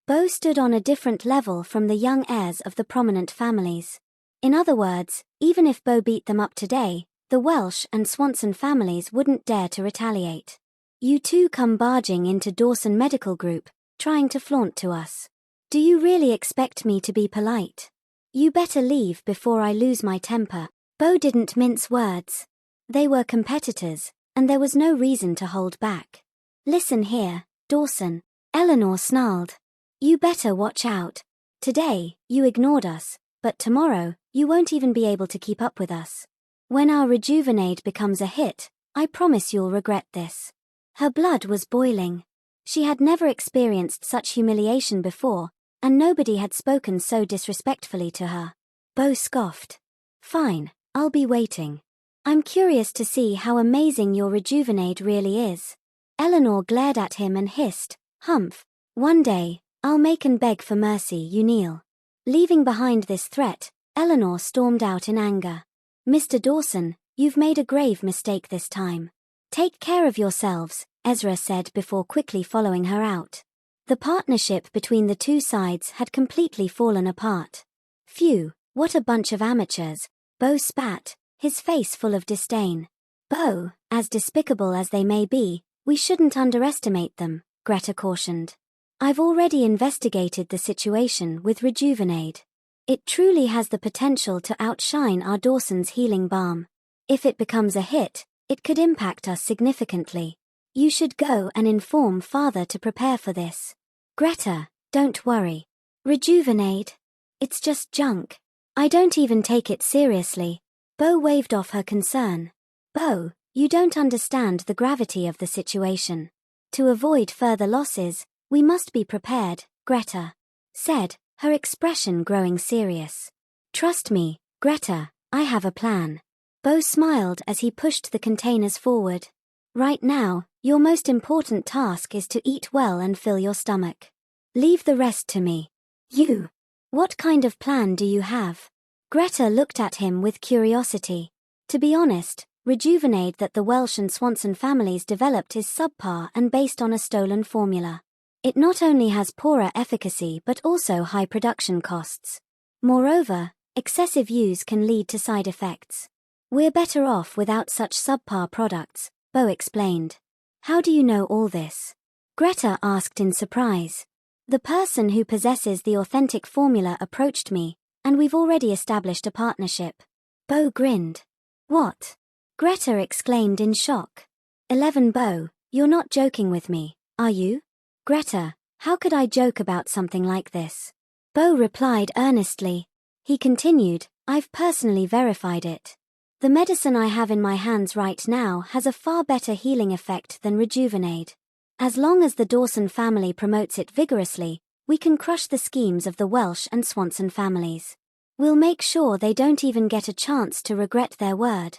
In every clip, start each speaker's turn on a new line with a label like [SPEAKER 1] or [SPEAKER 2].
[SPEAKER 1] Bo stood on a different level from the young heirs of the prominent families. In other words, even if Bo beat them up today, the Welsh and Swanson families wouldn't dare to retaliate. You two come barging into Dawson Medical Group, trying to flaunt to us. Do you really expect me to be polite? You better leave before I lose my temper. Bo didn't mince words. They were competitors, and there was no reason to hold back. Listen here, Dawson, Eleanor snarled. You better watch out. Today, you ignored us, but tomorrow, you won't even be able to keep up with us. When our Rejuvenade becomes a hit, I promise you'll regret this. Her blood was boiling. She had never experienced such humiliation before, and nobody had spoken so disrespectfully to her. Bo scoffed. Fine, I'll be waiting. I'm curious to see how amazing your Rejuvenade really is. Eleanor glared at him and hissed, Humph. One day, I'll make and beg for mercy, you kneel. Leaving behind this threat, Eleanor stormed out in anger. Mr. Dawson, you've made a grave mistake this time. Take care of yourselves, Ezra said before quickly following her out. The partnership between the two sides had completely fallen apart. Phew, what a bunch of amateurs, Bo spat, his face full of disdain. Bo, as despicable as they may be, we shouldn't underestimate them, Greta cautioned. I've already investigated the situation with Rejuvenade. It truly has the potential to outshine our Dawson's healing balm. If it becomes a hit, it could impact us significantly. You should go and inform Father to prepare for this. Greta, don't worry. Rejuvenade? It's just junk. I don't even take it seriously. Bo waved off her concern. Bo, you don't understand the gravity of the situation. To avoid further losses, we must be prepared, Greta said, her expression growing serious. Trust me, Greta, I have a plan. Bo smiled as he pushed the containers forward. Right now, your most important task is to eat well and fill your stomach. Leave the rest to me. You. What kind of plan do you have? Greta looked at him with curiosity. To be honest, Rejuvenade that the Welsh and Swanson families developed is subpar and based on a stolen formula. It not only has poorer efficacy but also high production costs. Moreover, excessive use can lead to side effects. We're better off without such subpar products, Bo explained. How do you know all this? Greta asked in surprise. The person who possesses the authentic formula approached me, and we've already established a partnership. Bo grinned. What? Greta exclaimed in shock. 11 Bo, you're not joking with me, are you? Greta, how could I joke about something like this? Bo replied earnestly. He continued, I've personally verified it. The medicine I have in my hands right now has a far better healing effect than Rejuvenade. As long as the Dawson family promotes it vigorously, we can crush the schemes of the Welsh and Swanson families. We'll make sure they don't even get a chance to regret their word.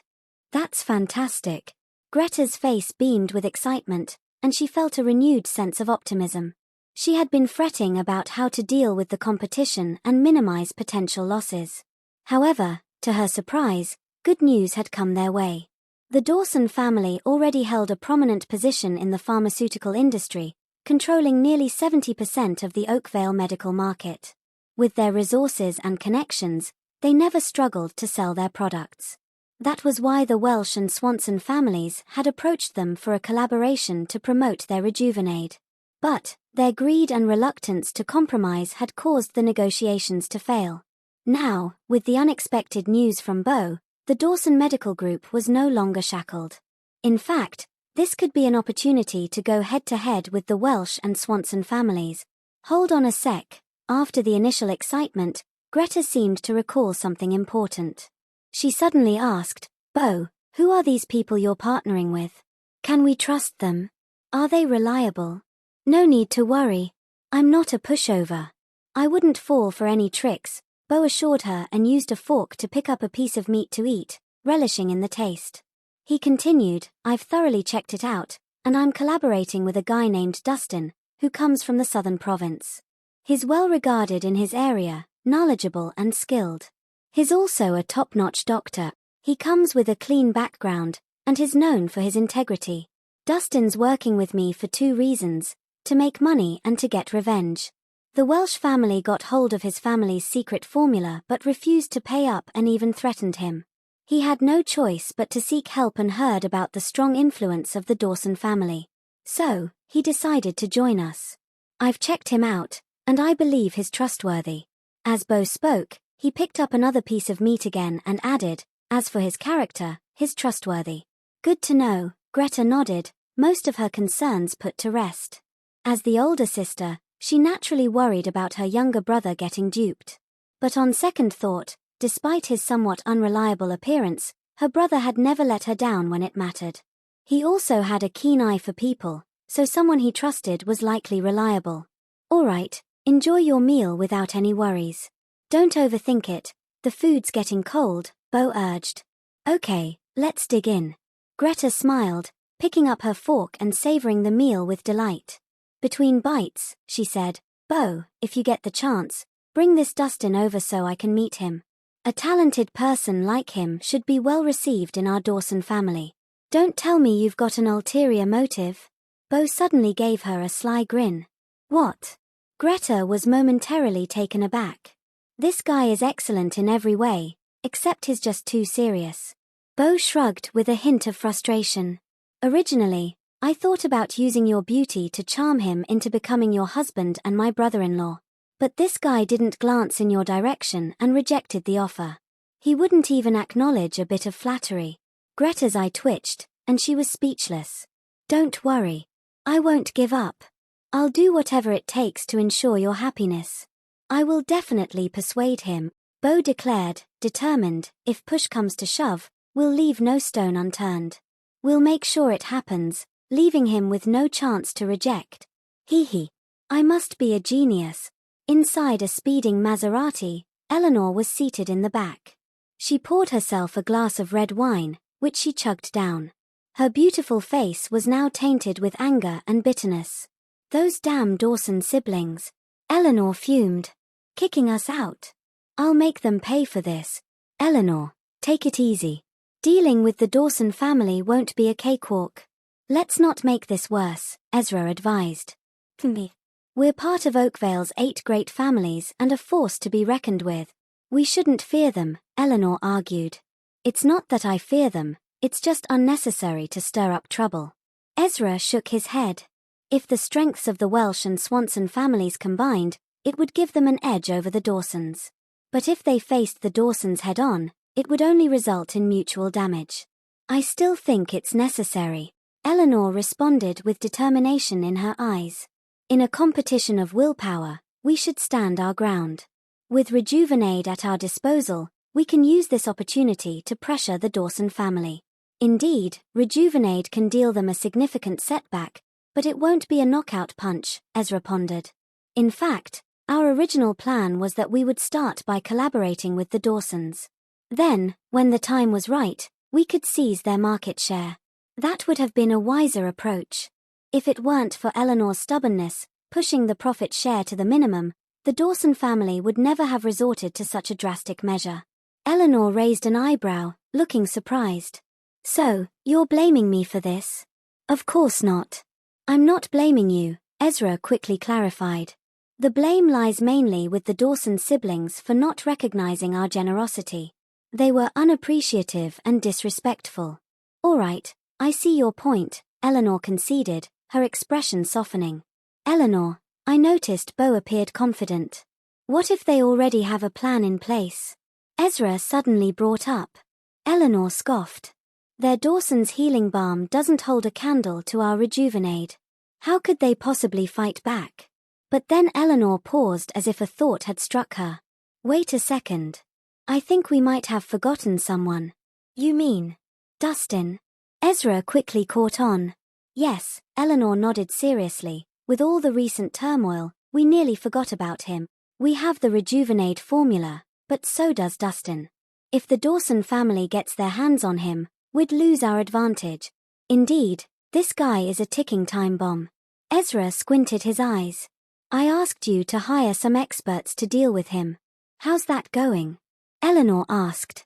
[SPEAKER 1] That's fantastic. Greta's face beamed with excitement, and she felt a renewed sense of optimism. She had been fretting about how to deal with the competition and minimize potential losses. However, to her surprise, good news had come their way. The Dawson family already held a prominent position in the pharmaceutical industry, controlling nearly 70% of the Oakvale medical market. With their resources and connections, they never struggled to sell their products. That was why the Welsh and Swanson families had approached them for a collaboration to promote their Rejuvenade. But their greed and reluctance to compromise had caused the negotiations to fail. Now, with the unexpected news from Bo, the Dawson Medical Group was no longer shackled. In fact, this could be an opportunity to go head-to-head with the Welsh and Swanson families. Hold on a sec. After the initial excitement, Greta seemed to recall something important. She suddenly asked, Bo, who are these people you're partnering with? Can we trust them? Are they reliable? No need to worry. I'm not a pushover. I wouldn't fall for any tricks, Bo assured her and used a fork to pick up a piece of meat to eat, relishing in the taste. He continued, I've thoroughly checked it out, and I'm collaborating with a guy named Dustin, who comes from the southern province. He's well regarded in his area, knowledgeable and skilled. He's also a top-notch doctor. He comes with a clean background, and is known for his integrity. Dustin's working with me for 2 reasons, to make money and to get revenge. The Welsh family got hold of his family's secret formula but refused to pay up and even threatened him. He had no choice but to seek help and heard about the strong influence of the Dawson family. So, he decided to join us. I've checked him out, and I believe he's trustworthy. As Bo spoke, he picked up another piece of meat again and added, as for his character, he's trustworthy. Good to know, Greta nodded, most of her concerns put to rest. As the older sister, she naturally worried about her younger brother getting duped. But on second thought, despite his somewhat unreliable appearance, her brother had never let her down when it mattered. He also had a keen eye for people, so someone he trusted was likely reliable. All right, enjoy your meal without any worries. Don't overthink it, the food's getting cold, Bo urged. Okay, let's dig in. Greta smiled, picking up her fork and savoring the meal with delight. Between bites, she said, Bo, if you get the chance, bring this Dustin over so I can meet him. A talented person like him should be well received in our Dawson family. Don't tell me you've got an ulterior motive. Bo suddenly gave her a sly grin. What? Greta was momentarily taken aback. This guy is excellent in every way, except he's just too serious. Bo shrugged with a hint of frustration. Originally, I thought about using your beauty to charm him into becoming your husband and my brother-in-law. But this guy didn't glance in your direction and rejected the offer. He wouldn't even acknowledge a bit of flattery. Greta's eye twitched, and she was speechless. Don't worry. I won't give up. I'll do whatever it takes to ensure your happiness. I will definitely persuade him, Bo declared, determined, if push comes to shove, we'll leave no stone unturned. We'll make sure it happens, leaving him with no chance to reject. Hee. I must be a genius. Inside a speeding Maserati, Eleanor was seated in the back. She poured herself a glass of red wine, which she chugged down. Her beautiful face was now tainted with anger and bitterness. Those damn Dawson siblings. Eleanor fumed. Kicking us out. I'll make them pay for this. Eleanor, take it easy. Dealing with the Dawson family won't be a cakewalk. Let's not make this worse, Ezra advised. We're part of Oakvale's 8 great families and a force to be reckoned with. We shouldn't fear them, Eleanor argued. It's not that I fear them, it's just unnecessary to stir up trouble. Ezra shook his head. If the strengths of the Welsh and Swanson families combined, it would give them an edge over the Dawsons. But if they faced the Dawsons head-on, it would only result in mutual damage. I still think it's necessary, Eleanor responded with determination in her eyes. In a competition of willpower, we should stand our ground. With Rejuvenaid at our disposal, we can use this opportunity to pressure the Dawson family. Indeed, Rejuvenaid can deal them a significant setback, but it won't be a knockout punch, Ezra pondered. In fact, our original plan was that we would start by collaborating with the Dawsons. Then, when the time was right, we could seize their market share. That would have been a wiser approach. If it weren't for Eleanor's stubbornness, pushing the profit share to the minimum, the Dawson family would never have resorted to such a drastic measure. Eleanor raised an eyebrow, looking surprised. So, you're blaming me for this? Of course not. I'm not blaming you, Ezra quickly clarified. The blame lies mainly with the Dawson siblings for not recognizing our generosity. They were unappreciative and disrespectful. All right, I see your point, Eleanor conceded, her expression softening. Eleanor, I noticed Bo appeared confident. What if they already have a plan in place? Ezra suddenly brought up. Eleanor scoffed. Their Dawson's healing balm doesn't hold a candle to our Rejuvenaid. How could they possibly fight back? But then Eleanor paused as if a thought had struck her. Wait a second. I think we might have forgotten someone. You mean Dustin? Ezra quickly caught on. Yes, Eleanor nodded seriously. With all the recent turmoil, we nearly forgot about him. We have the Rejuvenaid formula, but so does Dustin. If the Dawson family gets their hands on him, we'd lose our advantage. Indeed, this guy is a ticking time bomb. Ezra squinted his eyes. I asked you to hire some experts to deal with him. How's that going? Eleanor asked.